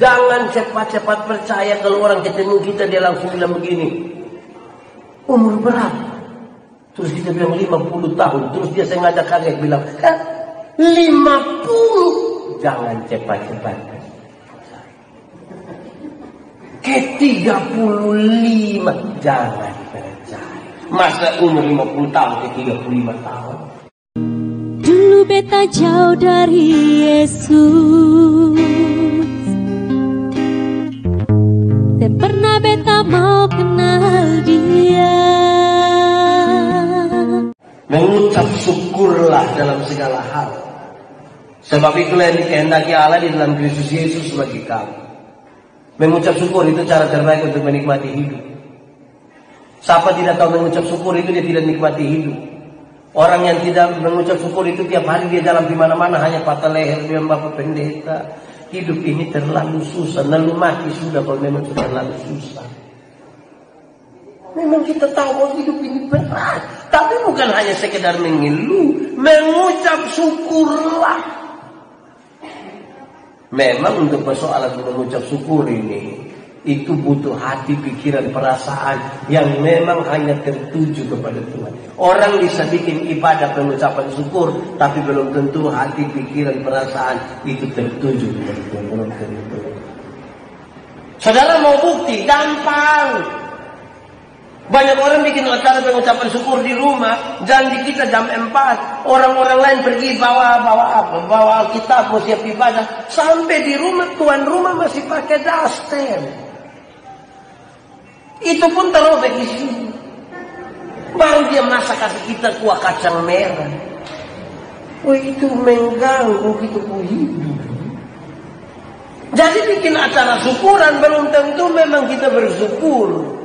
Jangan cepat-cepat percaya kalau orang ketemu kita dia langsung bilang begini. Umur berapa? Terus kita bilang 50 tahun. Terus dia sengaja kaget bilang, 50. Jangan cepat-cepat. Ke 35. Jangan percaya. Masa umur 50 tahun ke 35 tahun. Dulu beta jauh dari Yesus. Tak pernah beta mau kenal dia. Mengucap syukurlah dalam segala hal. Sebab itulah yang dikehendaki Allah di dalam Kristus Yesus bagi kamu. Mengucap syukur itu cara terbaik untuk menikmati hidup. Siapa tidak tahu mengucap syukur itu dia tidak nikmati hidup. Orang yang tidak mengucap syukur itu tiap hari dia jalan di mana-mana hanya patah leher dia Bapak Pendeta. Hidup ini terlalu susah, lalu mati sudah kalau memang sudah terlalu susah. Memang kita tahu bahwa hidup ini berat, tapi bukan hanya sekedar mengeluh, mengucap syukurlah. Memang untuk persoalan mengucap syukur ini, itu butuh hati, pikiran, perasaan yang memang hanya tertuju kepada Tuhan. Orang bisa bikin ibadah pengucapan syukur, tapi belum tentu hati, pikiran, perasaan itu tertuju kepada Tuhan. Belum tentu. Saudara mau bukti? Gampang. Banyak orang bikin acara pengucapan syukur di rumah, janji kita jam 4. Orang-orang lain pergi bawa apa? Bawa Alkitab, mau siap ibadah. Sampai di rumah, tuan rumah masih pakai daster. Itu pun terobek di sini. Baru dia masak kasih kita kuah kacang merah. Oh itu mengganggu kita hidup. Jadi bikin acara syukuran belum tentu memang kita bersyukur.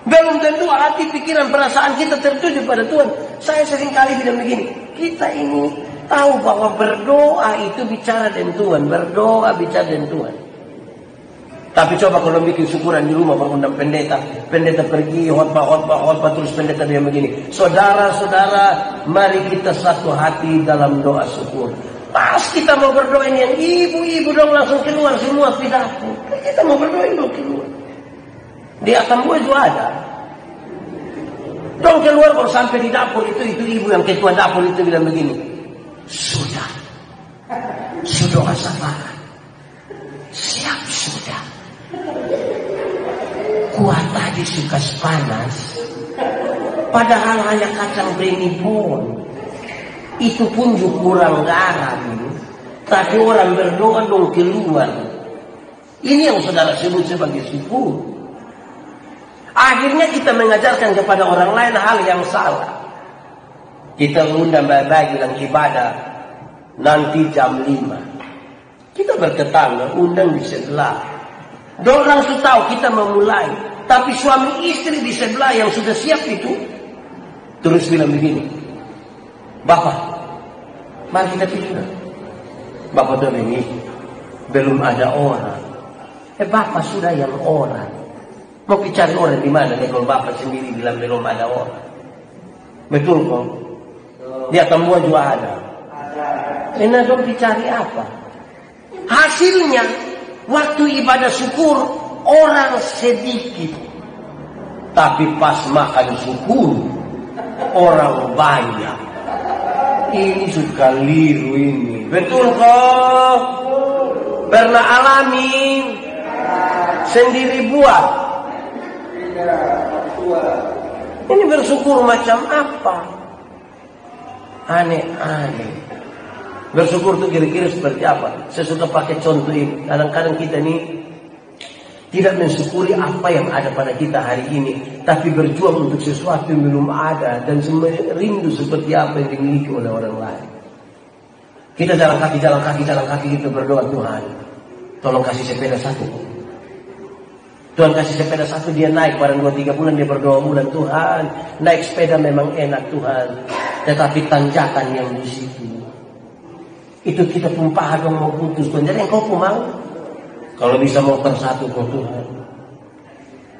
Belum tentu hati, pikiran, perasaan kita tertuju pada Tuhan. Saya sering kali bilang begini. Kita ini tahu bahwa berdoa itu bicara dengan Tuhan. Berdoa bicara dengan Tuhan. Tapi coba kalau bikin syukuran di rumah mengundang pendeta. Pendeta pergi, khotbah, terus pendeta dia begini. Saudara-saudara, mari kita satu hati dalam doa syukur. Pas kita mau berdoa yang ibu-ibu dong langsung keluar semua pidato. Kita mau berdoa dong keluar. Di Atambua itu ada. Dong keluar kalau sampai di dapur itu ibu yang ketua dapur itu bilang begini. Sudah masalah. Siap sudah. Kuah tadi suka panas. Padahal hanya kacang prenipun. Itu pun juga kurang garam. Tapi orang berdoa dong keluar. Ini yang saudara sebut sebagai syukur. Akhirnya kita mengajarkan kepada orang lain hal yang salah. Kita undang baik-baik bilang ibadah nanti jam 5. Kita bertetangga undang di sebelah. Orang sudah tahu kita memulai. Tapi suami istri di sebelah yang sudah siap itu terus bilang begini. Bapak, mari kita tidur. Bapak udah begini. Belum ada orang. Bapak sudah yang orang. Mau cari orang di mana nih kalau bapak sendiri bilang belum ada orang? Betul kok? Di Atambua juga ada. Enak dong dicari apa? Hasilnya waktu ibadah syukur orang sedikit, tapi pas makan syukur orang banyak. Ini suka liru ini. Betul kok? Pernah alami sendiri buat. Ini bersyukur macam apa? Aneh-aneh. Bersyukur itu kira-kira seperti apa? Saya suka pakai contoh ini. Kadang-kadang kita ini tidak mensyukuri apa yang ada pada kita hari ini, tapi berjuang untuk sesuatu yang belum ada dan rindu seperti apa yang dimiliki oleh orang lain. Kita jalan kaki kita berdoa, Tuhan, tolong kasih sepeda satu. Tuhan kasih sepeda satu, dia naik barang 2-3 bulan dia berdoa bulan, Tuhan naik sepeda memang enak Tuhan, tetapi tanjakan yang di situ itu kita tumpah dong mau putus Tuhan. Jadi engkau pun mau kalau bisa motor satu kok Tuhan.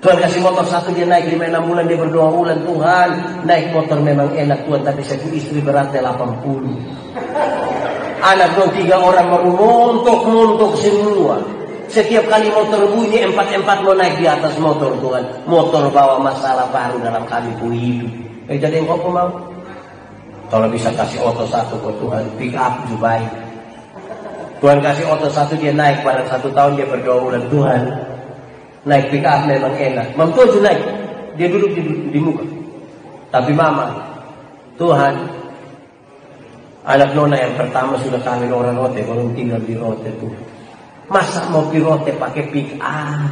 Tuhan kasih motor satu, dia naik 5-6 bulan dia berdoa bulan, Tuhan naik motor memang enak Tuhan, tapi saya istri beratnya 80. Anak dong 3 orang baru montok semua. Setiap kali motor bunyi 4 mau naik di atas motor Tuhan. Motor bawa masalah baru dalam kami pun hidup. Jadi engkau pun mau? Kalau bisa kasih oto 1 ke Tuhan, pick up juga baik. Tuhan kasih oto 1 dia naik pada 1 tahun dia berdoa ulang Tuhan. Naik pick up memang enak. Mam Tuhan naik, dia duduk di muka. Tapi mama, Tuhan, anak nona yang pertama sudah kawin orang rote, belum tinggal di rote tuh. Masa mau pi rote pakai pick up?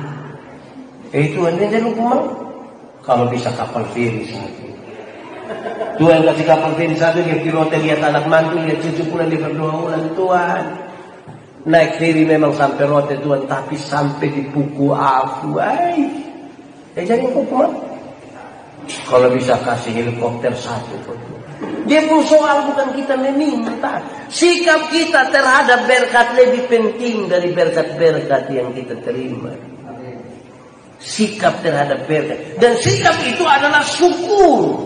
Tuhan dia lupa mau. Kalau bisa kapal feri 1. Tuhan kasih kapal feri 1 dia pi rote lihat anak mantu lihat cucu pulang dia berdoa ulang Tuhan. Naik feri memang sampai rote Tuhan, tapi sampai di Puku Afu. Jadi kok mau? Kalau bisa kasih helikopter 1 Tuhan. Dia pun soal bukan kita meminta. Sikap kita terhadap berkat lebih penting dari berkat-berkat yang kita terima. Sikap terhadap berkat. Dan sikap itu adalah syukur.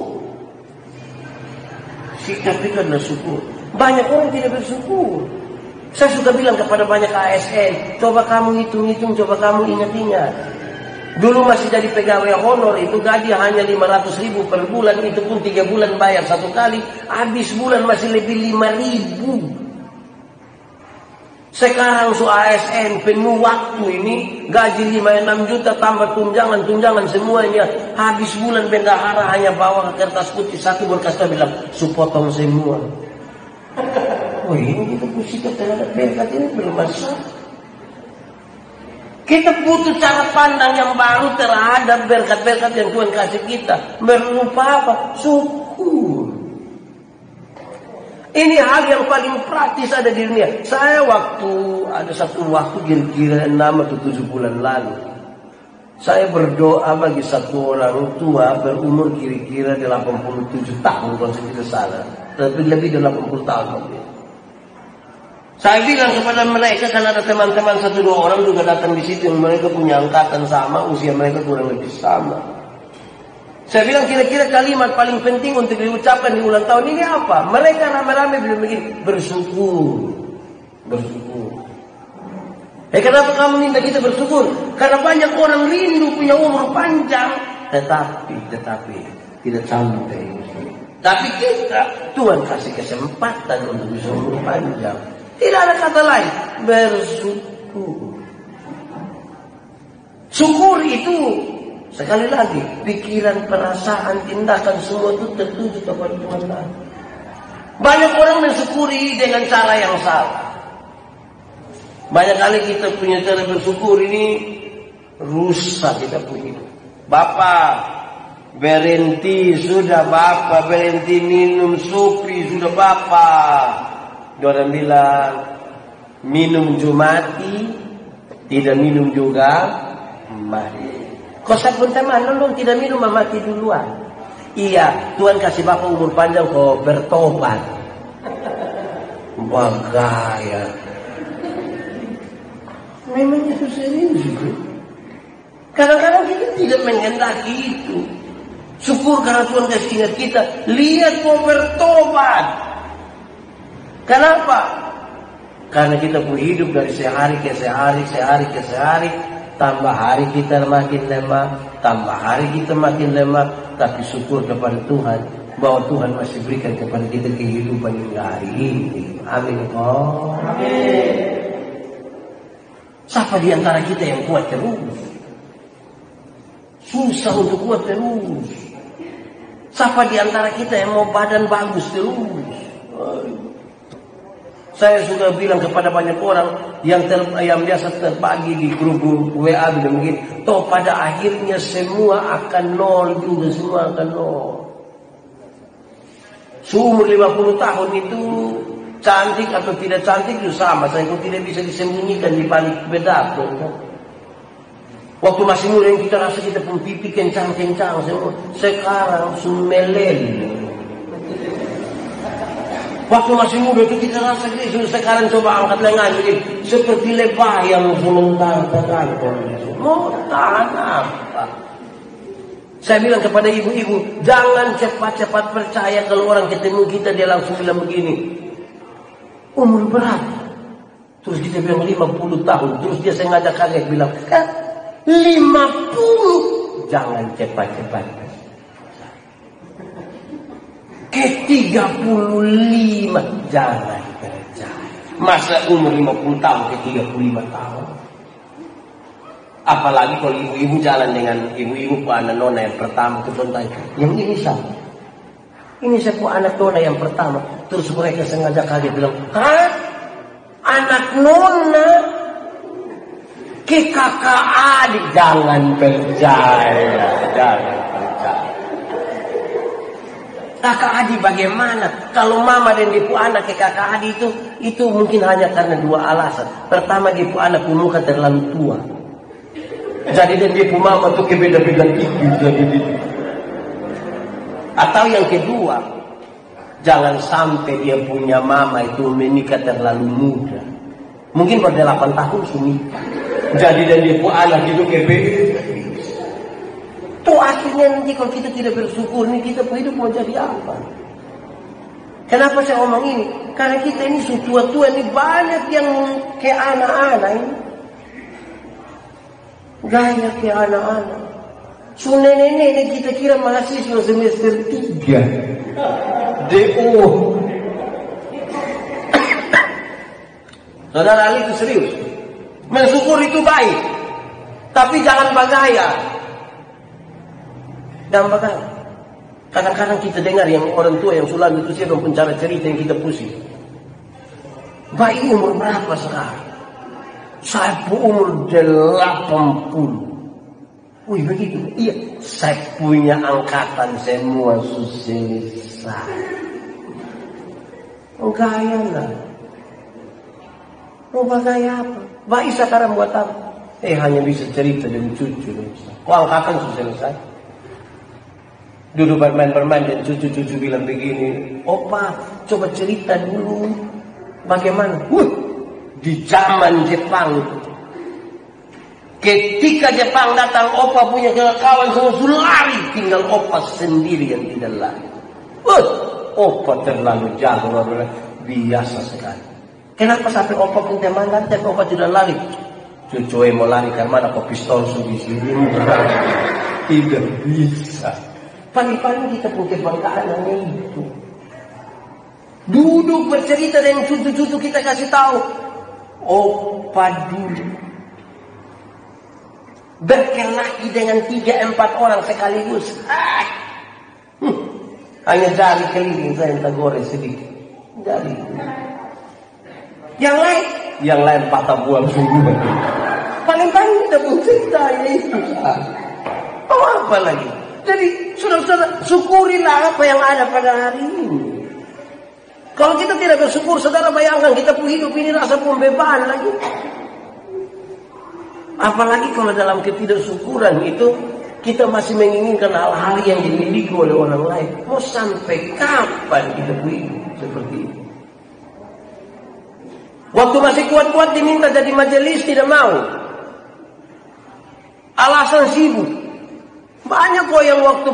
Sikap itu adalah syukur. Banyak orang tidak bersyukur. Saya suka bilang kepada banyak ASN, coba kamu hitung-hitung, coba kamu ingat-ingat. Dulu masih jadi pegawai honor itu gaji hanya 500.000 per bulan, itu pun 3 bulan bayar 1 kali, habis bulan masih lebih 5.000. Sekarang ASN penuh waktu ini gaji 5-6 juta tambah tunjangan semuanya, habis bulan bendahara hanya bawa kertas putih 1 berkas bilang supotong semua. Oh ini kita pusing terhadap berkat ini belum masalah. Kita butuh cara pandang yang baru terhadap berkat-berkat yang Tuhan kasih kita. Berupa apa? Syukur. Ini hal yang paling praktis ada di dunia. Saya ada satu waktu kira-kira 6 atau 7 bulan lalu. Saya berdoa bagi satu orang tua berumur kira-kira 87 tahun kalau saya tidak salah. Tapi lebih dari 80 tahun. Saya bilang kepada mereka, karena ada teman-teman 1-2 orang juga datang di situ yang mereka punya angkatan sama, usia mereka kurang lebih sama. Saya bilang kira-kira kalimat paling penting untuk diucapkan di ulang tahun ini apa? Mereka rame-rame bilang begini, bersyukur. Kenapa kamu minta kita bersyukur? Karena banyak orang rindu punya umur panjang, tetapi tidak sampai. Tapi kita, Tuhan kasih kesempatan untuk bisa umur panjang. Tidak ada kata lain, bersyukur. Syukur itu, sekali lagi, pikiran, perasaan, tindakan, semua itu tertuju kepada Tuhan. Banyak orang mensyukuri dengan cara yang salah. Banyak kali kita punya cara bersyukur ini rusak kita punya. Bapak berhenti sudah, Bapak berhenti minum supi sudah, Bapak. Orang bilang minum Jumati, tidak minum juga mati. Kau pun teman dong tidak minum mati duluan. Iya, Tuhan kasih Bapak umur panjang kau bertobat. Bagaya. Memang itu serius itu. Kadang-kadang kita tidak menghendaki itu. Syukur karena Tuhan kasih ingat kita. Lihat kau bertobat. Kenapa? Karena kita pun hidup dari sehari ke sehari, tambah hari kita makin lemah, tambah hari kita makin lemah, tapi syukur kepada Tuhan bahwa Tuhan masih berikan kepada kita kehidupan hingga hari ini. Amin. Oh. Amin. Siapa di antara kita yang kuat terus? Susah untuk kuat terus. Siapa di antara kita yang mau badan bagus terus? Saya sudah bilang kepada banyak orang yang biasa terbagi di grup WA bilang begini, toh pada akhirnya semua akan nol juga, semua akan nol. Seumur 50 tahun itu cantik atau tidak cantik itu sama, saya kok tidak bisa disembunyikan di balik bedak. Waktu masih muda yang kita rasa kita pun pipi kencang-kencang semua, sekarang sumelel. Waktu masih muda itu kita rasa gitu, sekarang coba angkat lengan jadi seperti lebah yang sementara-tara. Mau tahan apa? Saya bilang kepada ibu-ibu, jangan cepat-cepat percaya kalau orang ketemu kita dia langsung bilang begini. Umur berapa? Terus kita bilang 50 tahun. Terus dia sengaja kaget bilang, 50. Jangan cepat-cepat. Ke 35. Jangan percaya. Masa umur 50 tahun ke 35 tahun? Apalagi kalau ibu-ibu jalan dengan ibu-ibu anak nona yang pertama itu contohnya. Yang ini sama. Ini saya anak nona yang pertama. Terus mereka sengaja kaget bilang, hah? Anak nona ke kakak adik? Jangan percaya. Jangan percaya. Kakak adik bagaimana? Kalau mama dan ibu anak ke kakak adik itu mungkin hanya karena dua alasan. Pertama, ibu anak muka terlalu tua. Jadi dan ibu mama tuh beda-beda tipis jadi. Atau yang kedua, jangan sampai dia punya mama itu menikah terlalu muda. Mungkin pada 8 tahun sudah. Jadi dan ibu anak itu beda. Tuh akhirnya nanti kalau kita tidak bersyukur nih, kita hidup mau jadi apa? Kenapa saya ngomong ini? Karena kita ini tua-tua ini banyak yang ke anak-anak ini. Gaya ke anak-anak. So nenek-nenek kita kira mahasiswa semester 3. DO. Saudara Ali itu serius. Mensyukur itu baik. Tapi jangan bergaya. Dan bagaimana? Kadang-kadang kita dengar yang orang tua yang sulam itu sih dong pencara cerita yang kita pusing. Bayi umur berapa sekarang? Saya umur 80. Wih begitu? Iya. Saya punya angkatan semua selesai. Gaya lah. Mau gaya apa? Bayi sekarang buat apa? Hanya bisa cerita dengan cucu. Kok angkatan selesai? Duduk bermain-bermain dan cucu-cucu bilang begini, opa coba cerita dulu bagaimana? Di zaman Jepang, ketika Jepang datang, opa punya kawan semua sudah lari, tinggal opa sendiri yang tidak lari. Opa terlalu jago, biasa sekali. Kenapa sampai opa punya mandat dan opa tidak lari? Cucu mau lari karena ada pistol di sini, tidak bisa. Paling-paling kita punya kebanggaan itu. Duduk bercerita dengan cucu-cucu kita kasih tahu. Opa dulu berkelahi dengan 3-4 orang sekaligus. Hanya jari keliling saya minta goreng sedikit. Jari. Yang lain patah buang semua. Paling-paling kita pun cerita itu. Apa lagi? Jadi saudara-saudara, syukurilah apa yang ada pada hari ini. Kalau kita tidak bersyukur, saudara bayangkan kita pun hidup ini rasa pembebanan lagi. Apalagi kalau dalam ketidaksyukuran itu kita masih menginginkan hal-hal yang dimiliki oleh orang lain. Mau sampai kapan kita hidup seperti ini? Waktu masih kuat-kuat diminta jadi majelis tidak mau. Alasan sibuk. Banyak kok yang waktu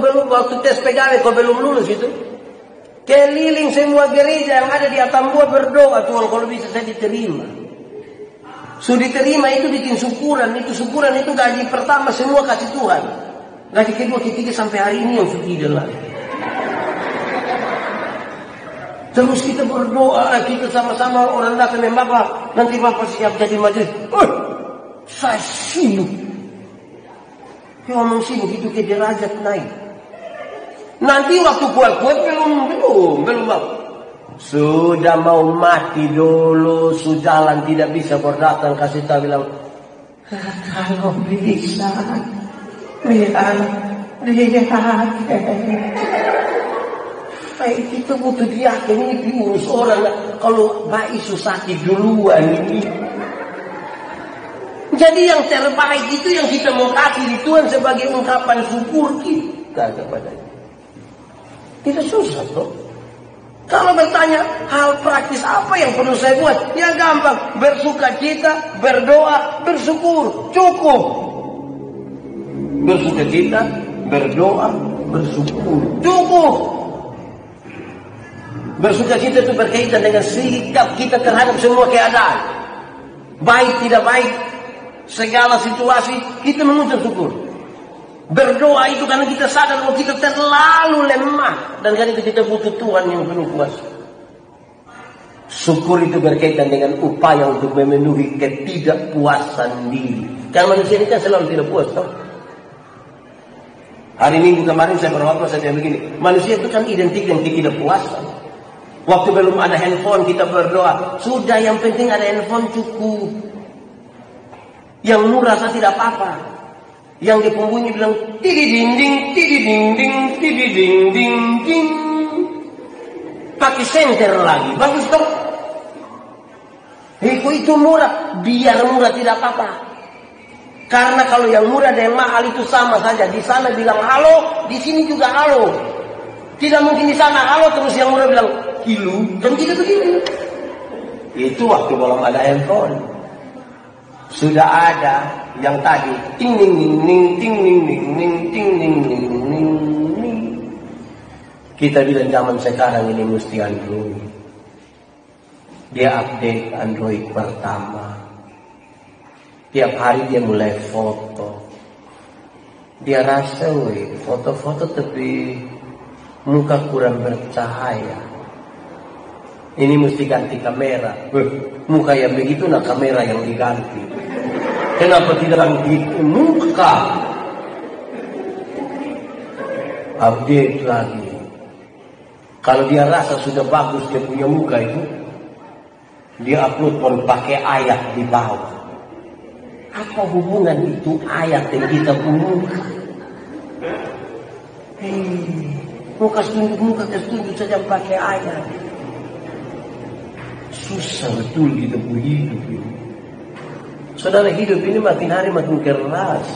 tes pegawai kok belum lulus itu. Keliling semua gereja yang ada di Atambua berdoa Tuhan kalau bisa saya diterima. Sudah diterima itu bikin syukuran. Itu syukuran itu gaji pertama semua kasih Tuhan. Gaji kedua ketiga sampai hari ini yang sudah tidak lagi. Terus kita berdoa, kita sama-sama orang datang yang Bapak, nanti Bapak siap jadi majelis. Saya sibuk. Ngomong sibuk itu ke derajat naik. Nanti waktu kuat-kuat belum Bapak. Sudah mau mati dulu, sujalan tidak bisa berdatang kasih tahu bilang, kalau bisa biar lihat. Kita butuh diaken ini diurus orang. Kalau bayi susah duluan ini. Jadi yang terbaik itu yang kita mau kasih di Tuhan sebagai ungkapan syukur kita kepadanya. Tidak susah toh. Kalau bertanya hal praktis apa yang perlu saya buat? Ya gampang. Bersukacita, berdoa, bersyukur. Cukup. Bersukacita, berdoa, bersyukur. Cukup. Bersukacita itu berkaitan dengan sikap kita terhadap semua keadaan. Baik tidak baik, segala situasi kita mengucap syukur. Berdoa itu karena kita sadar bahwa kita terlalu lemah. Dan karena itu kita butuh Tuhan yang penuh kuasa. Syukur itu berkaitan dengan upaya untuk memenuhi ketidakpuasan diri. Karena manusia ini kan selalu tidak puas, toh? Hari Minggu kemarin saya berkhotbah saya begini. Manusia itu kan identik dengan ketidakpuasan. Waktu belum ada handphone kita berdoa. Sudah, yang penting ada handphone cukup. Yang murah saya tidak apa-apa. Yang di pembunyi bilang tididing, tididing, tididing. Pakai senter lagi. Bagus toh? Itu murah. Biar murah tidak apa-apa. Karena kalau yang murah dan yang mahal itu sama saja. Di sana bilang halo, di sini juga halo. Tidak mungkin di sana halo terus yang murah bilang kilo, kan tidak begini. Itu waktu belum ada handphone. Sudah ada yang tadi ting ning ning ning ting ning ning ning ting ning ning ning ning. Kita bilang zaman sekarang ini mesti Android. Dia update Android pertama. Tiap hari dia mulai foto. Dia rasa foto-foto tapi muka kurang bercahaya. Ini mesti ganti kamera. Muka yang begitu nah kamera yang diganti. Kenapa tidak ganti muka? Update lagi. Kalau dia rasa sudah bagus dia punya muka itu, dia upload pun pakai ayat di bawah. Apa hubungan itu ayat yang kita punya muka? Muka setunjuk saja pakai ayat. Susah betul kita hidup ini. Saudara, hidup ini makin hari makin keras.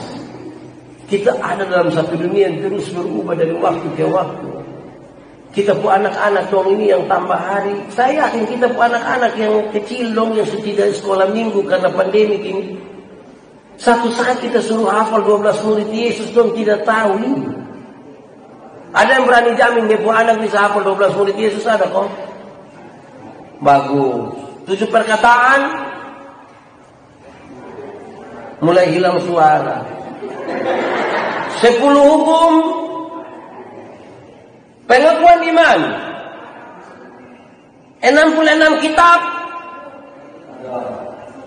Kita ada dalam satu dunia yang terus berubah dari waktu ke waktu. Kita pun anak-anak dong ini yang tambah hari. Saya yakin kita pun anak-anak yang kecil dong yang sudah tidak sekolah minggu karena pandemi ini. Satu saat kita suruh hafal 12 murid Yesus dong tidak tahu ini. Ada yang berani jamin dia pun anak bisa hafal 12 murid Yesus, ada kok? Bagus. 7 perkataan mulai hilang suara. 10 hukum, pengakuan iman, 66 kitab.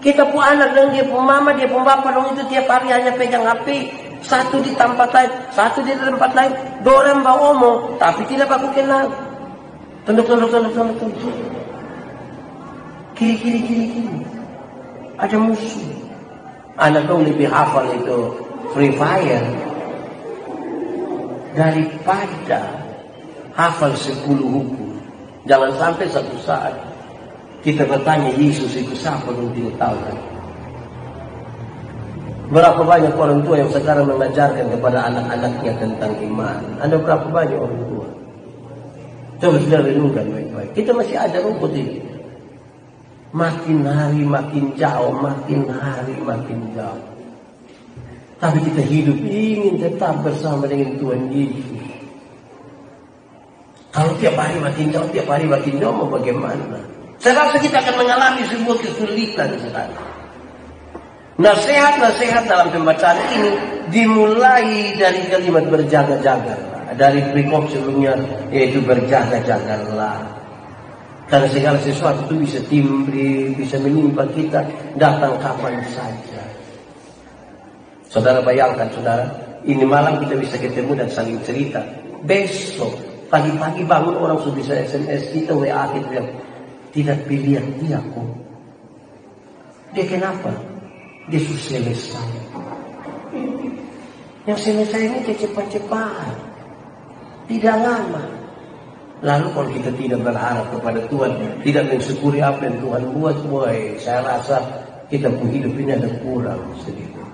Kita pun anak dan dia pun mama, dia pun bapak dong itu tiap hari hanya pegang HP. Satu di tempat lain, satu di tempat lain. Dorang bawa omong, tapi tidak aku kenal. Tunduk. Kiri. Ada musuh. Anak dong lebih hafal itu Free Fire daripada hafal 10 hukum. Jangan sampai satu saat kita bertanya Yesus itu siapa dong tidak tahu kan? Berapa banyak orang tua yang sekarang mengajarkan kepada anak-anaknya tentang iman? Ada berapa banyak orang tua? Coba sudah renungkan baik-baik. Kita masih ada rumput ini. Makin hari makin jauh, makin hari makin jauh. Tapi kita hidup ingin tetap bersama dengan Tuhan Yesus. Kalau tiap hari makin jauh, mau bagaimana? Saya rasa kita akan mengalami sebuah kesulitan sekarang. Nasihat-nasihat dalam pembacaan ini dimulai dari kalimat berjaga-jagalah. Dari perikop sebelumnya yaitu berjaga-jagalah. Karena segala sesuatu itu bisa timbul, bisa menimpa kita datang kapan saja. Saudara bayangkan, saudara, ini malam kita bisa ketemu dan saling cerita. Besok pagi-pagi bangun orang sudah bisa SMS kita, WA kita bilang tidak pilihan dia kok. Dia kenapa? Dia sudah selesai. Yang selesai ini cepat-cepat, tidak lama. Lalu kalau kita tidak berharap kepada Tuhan, tidak mensyukuri apa yang Tuhan buat, saya rasa kita pun hidup ini ada kurang sedikit.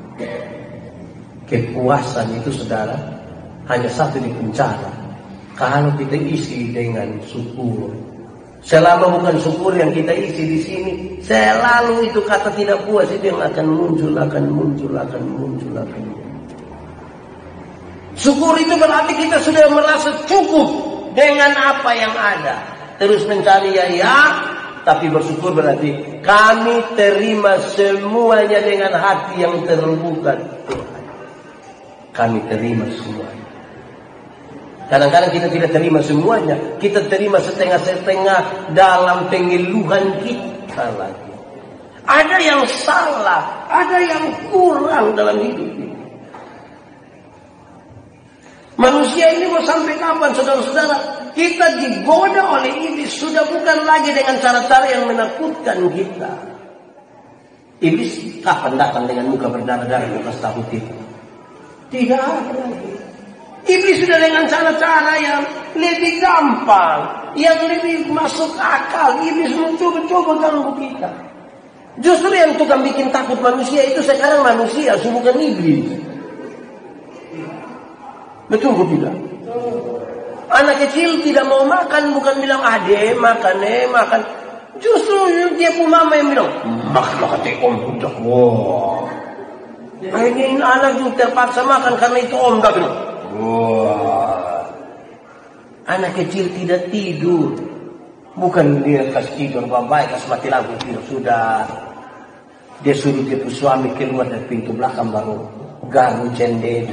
Kepuasan itu, saudara, hanya satu di penjara. Kalau kita isi dengan syukur. Selama bukan syukur yang kita isi di sini, selalu itu kata tidak puas itu yang akan muncul. Syukur itu berarti kita sudah merasa cukup dengan apa yang ada. terus mencari ya, tapi bersyukur berarti kami terima semuanya dengan hati yang terbuka. Kami terima semuanya. Kadang-kadang kita tidak terima semuanya, kita terima setengah-setengah dalam pengeluhan kita lagi. Ada yang salah, ada yang kurang dalam hidup ini. Manusia ini mau sampai kapan, saudara-saudara? Kita digoda oleh iblis sudah bukan lagi dengan cara-cara yang menakutkan kita. Iblis kapan datang dengan muka berdarah-darah, muka takut itu? Tidak ada lagi. Iblis sudah dengan cara-cara yang lebih gampang, yang lebih masuk akal. Iblis mencoba-coba ganggu kita. Justru yang tukang bikin takut manusia itu sekarang manusia, bukan iblis. Betul gue bilang. Anak kecil tidak mau makan, bukan bilang ade makan, makan. Justru dia pun mama yang bilang makan om udah. Wah. Akhirnya anak juga terpaksa makan karena itu om gak bilang. Wah. Anak kecil tidak tidur, bukan dia kasih tidur baik, kasih mati lampu tidur sudah. Dia suruh dia suami keluar dari pintu belakang baru garu cendek.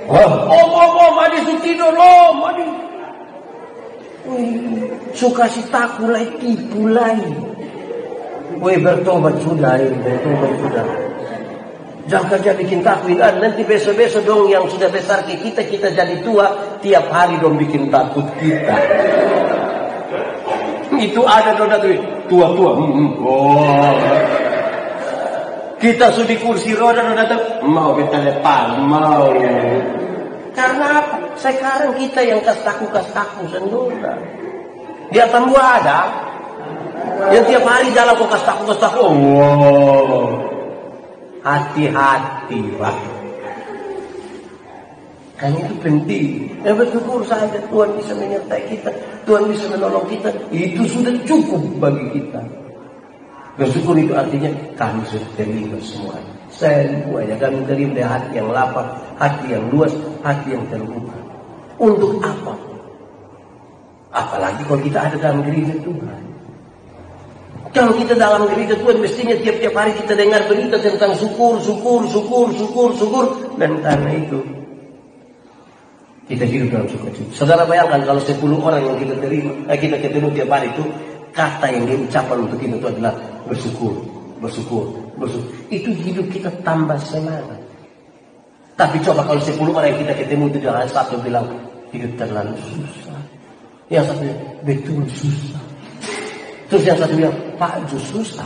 Om, adik su tidur, om, adik. Suka si takulai, tipu lagi. Woi, bertobat sudah. Jangan kerja bikin takut. Nanti besok-besok dong yang sudah besar ke kita jadi tua, tiap hari dong bikin takut kita. Itu ada dong tua-tua. Kita sudah di kursi roda datang mau kita depan mau. Karena apa? Sekarang kita yang kas taku sendiri. Di atas gua ada yang tiap hari jalan kok kas taku. Wow. Hati-hati, Pak. Kan itu penting. Bersyukur saja Tuhan bisa menyertai kita, Tuhan bisa menolong kita. Itu sudah cukup bagi kita. Bersyukur itu artinya kami sudah terima semuanya. Semuanya kami terima dari hati yang lapang, hati yang luas, hati yang terbuka. Untuk apa? Apalagi kalau kita ada dalam gereja Tuhan. Kalau kita dalam gereja Tuhan mestinya tiap-tiap hari kita dengar berita tentang syukur. Dan karena itu kita hidup dalam sukacita. Saudara bayangkan kalau 10 orang yang kita terima, kita ketemu tiap hari itu, kata yang diucapkan untuk kita itu adalah bersyukur. Itu hidup kita tambah semangat. Tapi coba kalau 10 orang yang kita ketemu itu jangan satu bilang hidup terlalu susah. Yang satu bilang betul susah. Terus yang satu bilang Pak Jus susah.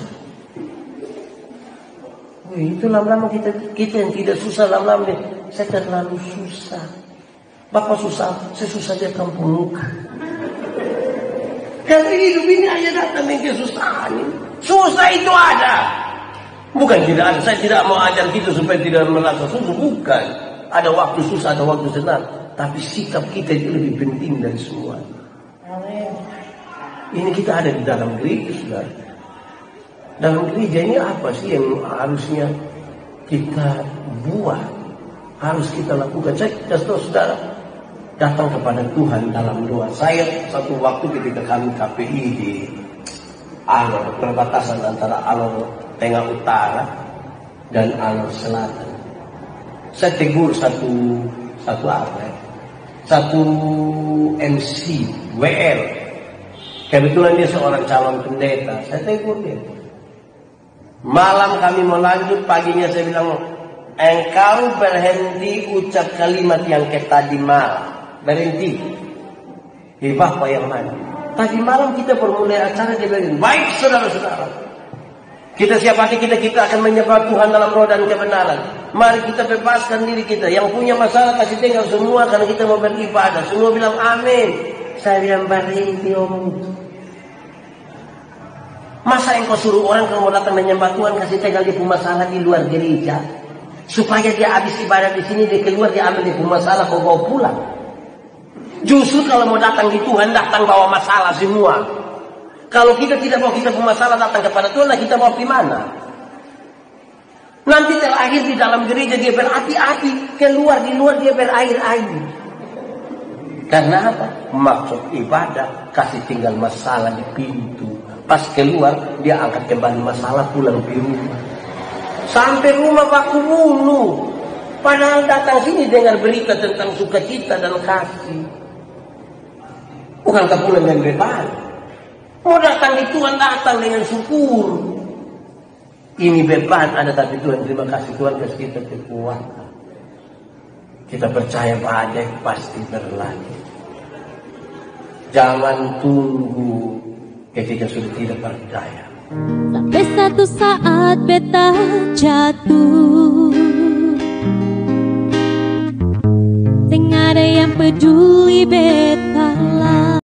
Itu lama-lama kita yang tidak susah lama-lama saya terlalu susah. Bapak susah, saya susah dia kampung muka. Karena hidup ini hanya datang dengan kesusahan. Susah itu ada. Bukan tidak ada. Saya tidak mau ajar kita supaya tidak merasa susah. Bukan. Ada waktu susah, ada waktu senang. Tapi sikap kita itu lebih penting dari semua. Ini kita ada di dalam gereja, saudara. Dalam gereja ini apa sih yang harusnya kita buat? Harus kita lakukan. Saya kasih tahu saudara, datang kepada Tuhan dalam doa. Saya satu waktu ketika kami KPI di Alor, perbatasan antara Alor Tengah Utara dan Alor Selatan. Saya tegur satu MC WR. Kebetulan dia seorang calon pendeta. Saya tegur dia. Malam kami mau lanjut, paginya saya bilang, engkau berhenti ucap kalimat yang kayak tadi malam. Berhenti. Bapak yang mana? Tadi malam kita bermulai acara dia bilang, baik saudara-saudara. Kita siap hati kita akan menyembah Tuhan dalam roh dan kebenaran. Mari kita bebaskan diri kita. Yang punya masalah kasih tinggal semua karena kita mau beribadah. Semua bilang amin. Saya bilang berhenti om. Masa engkau suruh orang kalau mau datang menyembah Tuhan kasih tinggal di masalah di luar gereja, supaya dia habis ibadah di sini dia keluar dia ambil di masalah kau bawa pulang. Justru kalau mau datang di Tuhan datang bawa masalah semua. Kalau kita tidak mau kita punya masalah datang kepada Tuhan, nah kita mau di mana? Nanti terakhir di dalam gereja dia berhati-hati, di luar dia berair-air. Karena apa? Maksud ibadah kasih tinggal masalah di pintu. Pas keluar dia angkat kembali masalah, pulang ke rumah. Sampai rumah baku bunuh. Padahal datang sini dengar berita tentang sukacita dan kasih. Bukankah pulang dengan beban? Mau datang di Tuhan, datang dengan syukur. Ini beban ada, tapi Tuhan terima kasih, Tuhan kasih kita kekuatan. Kita percaya badai pasti berlalu. Jangan tunggu ketika sudah tidak berdaya. Sampai satu saat beta jatuh, sing ada yang peduli beta.